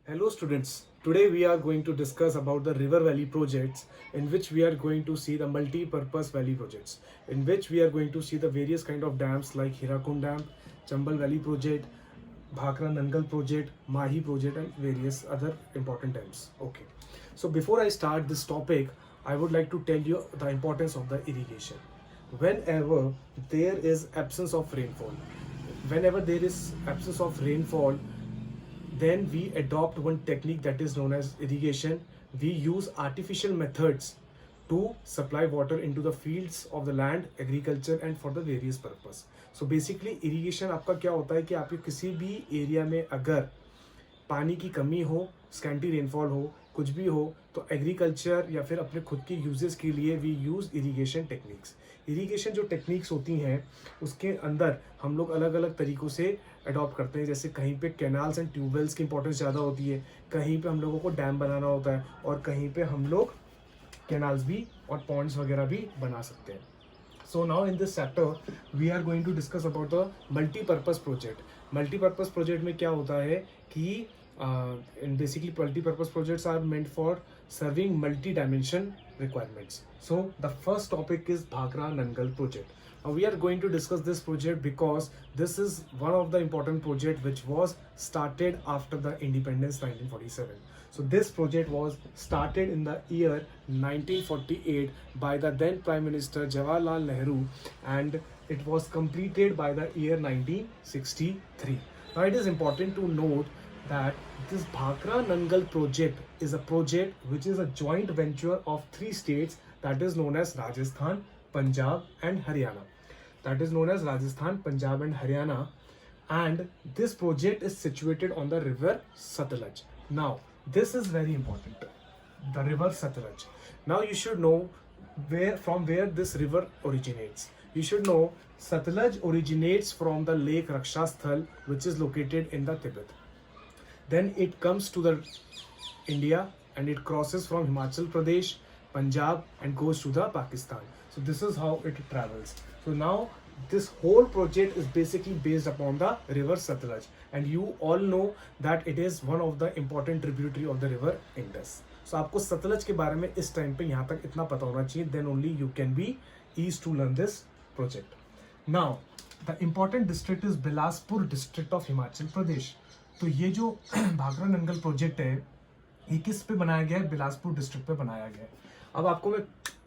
Hello students, today we are going to discuss about the river valley projects in which we are going to see the multi-purpose valley projects in which we are going to see the various kind of dams like Hirakund Dam, Chambal Valley project, Bhakra Nangal project, Mahi project and various other important dams. Okay, so before I start this topic, I would like to tell you the importance of the irrigation. Whenever there is absence of rainfall, whenever there is absence of rainfall, then we adopt one technique that is known as irrigation. We use artificial methods to supply water into the fields of the land, agriculture and for the various purpose. So basically irrigation आपका क्या होता है कि आपके किसी भी area में अगर पानी की कमी हो, स्कैंटी रेनफॉल हो, कुछ भी हो, तो एग्रीकल्चर या फिर अपने खुद के यूजेस के लिए we use irrigation techniques. Irrigation जो टेक्निक्स होती हैं उसके अंदर हम लोग अलग अलग तरीक़ों से अडॉप्ट करते हैं. जैसे कहीं पे कैनाल्स एंड ट्यूबवेल्स की इंपॉर्टेंस ज़्यादा होती है, कहीं पे हम लोगों को डैम बनाना होता है और कहीं पे हम लोग कैनाल्स भी और पॉन्ड्स वगैरह भी बना सकते हैं. So now in this chapter we are going to discuss about the multi-purpose project. Multi-purpose project में क्या होता है कि and basically multi-purpose projects are meant for serving multi-dimension requirements. So the first topic is Bhakra Nangal project. Now we are going to discuss this project because this is one of the important project which was started after the independence 1947. So this project was started in the year 1948 by the then Prime Minister Jawaharlal Nehru and it was completed by the year 1963. Now it is important to note that this Bhakra Nangal project is a project which is a joint venture of three states that is known as Rajasthan, Punjab and Haryana. That is known as Rajasthan, Punjab and Haryana, and this project is situated on the river Satluj. Now this is very important, the river Satluj. Now you should know where this river originates. You should know Satluj originates from the lake Rakshasthal which is located in the Tibet. Then it comes to the India and it crosses from Himachal Pradesh, Punjab and goes to the Pakistan. So this is how it travels. So now this whole project is basically based upon the river Satluj and you all know that it is one of the important tributary of the river Indus. So आपको सतलज के बारे में इस time पे यहाँ तक इतना पता होना चाहिए, then only you can be easy to learn this project. Now the important district is Bilaspur district of Himachal Pradesh. तो ये जो भाखरा नंगल प्रोजेक्ट है ये किस पे बनाया गया है? बिलासपुर डिस्ट्रिक्ट पे बनाया गया है. अब आपको मैं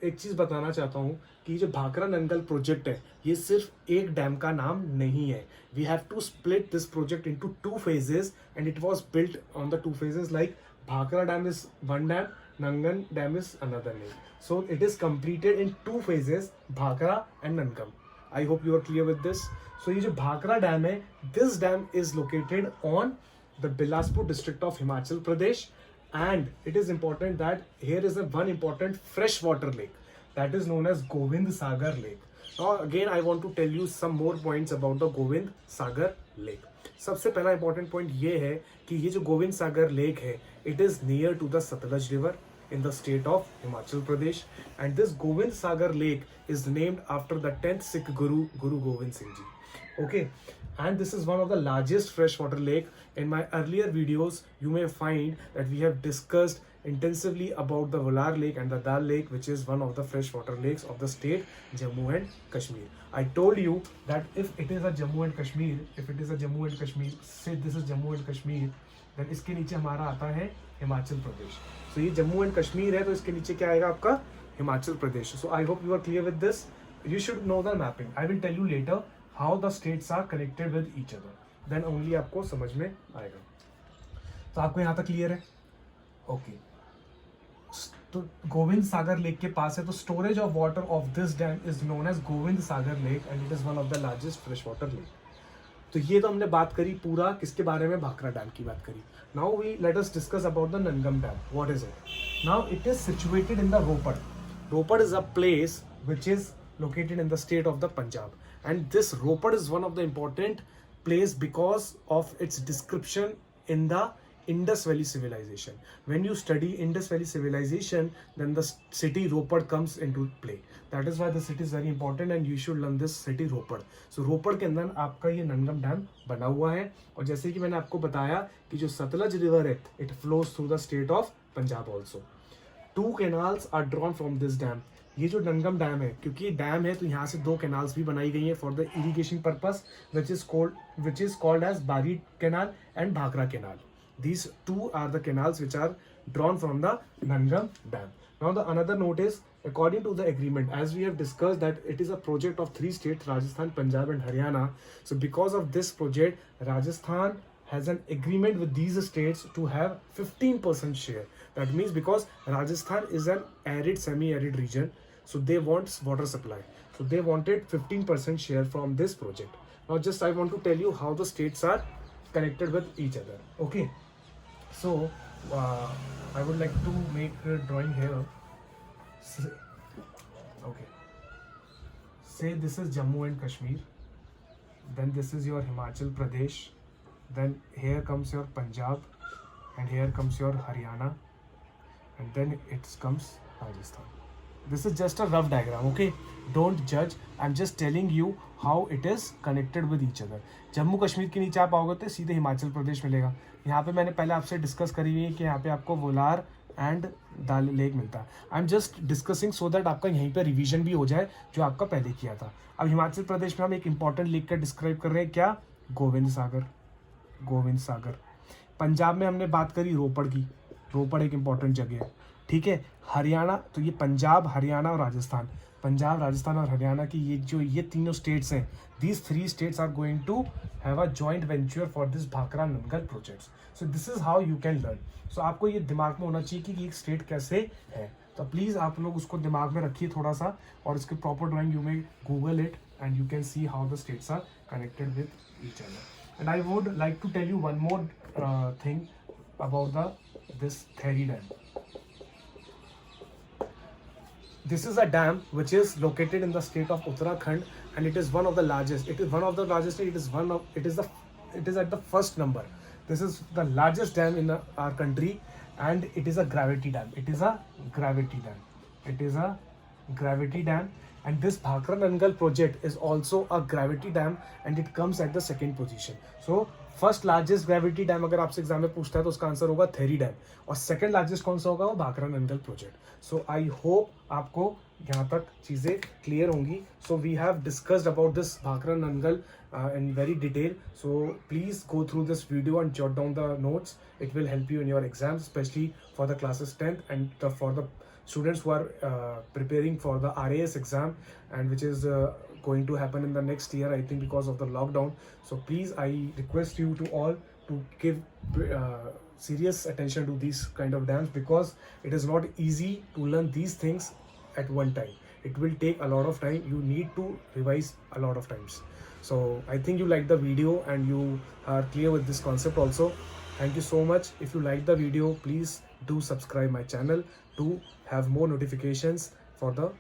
एक चीज़ बताना चाहता हूँ कि जो भाखरा नंगल प्रोजेक्ट है ये सिर्फ एक डैम का नाम नहीं है. We have to split this project into two phases and it was built on the two phases. Like Bhakra dam is one dam, Nangal dam is another name. So it is completed in two phases, Bhakra and Nangal. I hope you are clear with this. So ये जो Bhakra dam है, this dam is located on the Bilaspur district of Himachal Pradesh and it is important that here is a one important freshwater lake that is known as Govind Sagar Lake. Now again I want to tell you some more points about the Govind Sagar Lake. सबसे पहला important point ये है कि ये जो Govind Sagar lake है it is near to the Satluj river in the state of Himachal Pradesh and this Govind Sagar lake is named after the 10th Sikh Guru, Guru Govind Singh Ji. Okay, and this is one of the largest freshwater lake. In my earlier videos you may find that we have discussed intensively about the Vular Lake and the Dal Lake which is one of the freshwater lakes of the state Jammu and Kashmir. I told you that if it is a Jammu and Kashmir, say this is Jammu and Kashmir, then इसके नीचे हमारा आता है हिमाचल प्रदेश. सो ये Jammu and Kashmir है तो इसके नीचे क्या आएगा आपका Himachal Pradesh. So I hope you are clear with this. You should know the mapping. I will tell you later how the states are connected with each other, then only आपको समझ में आएगा. तो आपको यहाँ तक क्लियर है? ओके. तो गोविंद सागर लेक के पास है तो storage of water of this dam is known as Govind Sagar lake and it is one of the largest fresh water lake. तो ये तो हमने बात करी पूरा किसके बारे में? भाखरा डैम की बात करी. Now we let us discuss about the Nangal dam. What is it? Now it is situated in the Ropar. Ropar is a place which is located in the state of the Punjab and this Ropar is one of the important place because of its description in the Indus Valley civilization. When you study Indus Valley civilization, then the city Ropar comes into play. That is why the city is very important and you should learn this city Ropar. So Ropar के अंदर आपका ये नंगम dam बना हुआ है, और जैसे कि मैंने आपको बताया कि जो सतलज रिवर है, it flows through the state of Punjab also. 2 canals are drawn from this dam. ये जो नंगम डैम है, क्योंकि ये डैम है तो यहाँ से 2 कैनाल्स भी बनाई गई हैं for the irrigation purpose, which is called as बारी canal and Bhakra canal. These 2 are the canals which are drawn from the Nangam Dam. Now the another note is, according to the agreement, as we have discussed that it is a project of 3 states, Rajasthan, Punjab and Haryana. So because of this project, Rajasthan has an agreement with these states to have 15% share. That means because Rajasthan is an arid, semi-arid region, so they want water supply. So they wanted 15% share from this project. Now just I want to tell you how the states are connected with each other. Okay. So I would like to make a drawing here. Okay. Say this is Jammu and Kashmir. Then this is your Himachal Pradesh. Then here comes your Punjab, and here comes your Haryana, and then it comes Rajasthan. This is just a rough diagram, okay? Don't judge. I'm just telling you how it is connected with each other. Jammu Kashmir के नीचे आप आओगे तो सीधे हिमाचल प्रदेश मिलेगा. यहाँ पे मैंने पहले आपसे डिस्कस करी हुई है कि यहाँ पे आपको वोलार एंड दाल लेक मिलता है. I am just discussing so that आपका यहीं पे रिवीजन भी हो जाए जो आपका पहले किया था. अब हिमाचल प्रदेश में हम एक इंपॉर्टेंट लेक का डिस्क्राइब कर रहे हैं, क्या? गोविंद सागर. गोविंद सागर. पंजाब में हमने बात करी रोपड़ की. रोपड़ एक इंपॉर्टेंट जगह है, ठीक है. हरियाणा, तो ये पंजाब, हरियाणा और राजस्थान. पंजाब, राजस्थान और हरियाणा की ये तीनों स्टेट्स हैं. These 3 states are going to have a joint venture for this Bhakra Nangal projects. So this is how you can learn. सो आपको ये दिमाग में होना चाहिए कि एक स्टेट कैसे है. तो प्लीज़ आप लोग उसको दिमाग में रखिए थोड़ा सा, और इसके proper drawing you may Google it and you can see how the states are connected with each other. And I would like to tell you one more thing about this Tehri dam. This is a dam which is located in the state of Uttarakhand, and it is one of the largest. It is one of the largest. It is at the first number. This is the largest dam in our country, and it is a gravity dam. It is a gravity dam. It is a gravity dam, and this Bhakra Nangal project is also a gravity dam, and it comes at the second position. So first largest gravity dam अगर आपसे exam में पूछता है तो उसका answer होगा Tehri dam, और second largest कौन सा होगा? वो Bhakra Nangal project. So I hope आपको यहाँ तक चीज़ें क्लियर होंगी. So we have discussed about this Bhakra Nangal in very detail. So please go through this video and jot down the notes. It will help you in your exams, especially for the classes 10th and for the students who are preparing for the RAS exam, and which is going to happen in the next year, I think, because of the lockdown. So please, I request you to all to give serious attention to these kind of dams, because it is not easy to learn these things at one time. It will take a lot of time. You need to revise a lot of times. So I think you liked the video and you are clear with this concept also. Thank you so much. If you like the video, please do subscribe my channel to have more notifications for the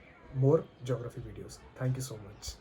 more geography videos. Thank you so much.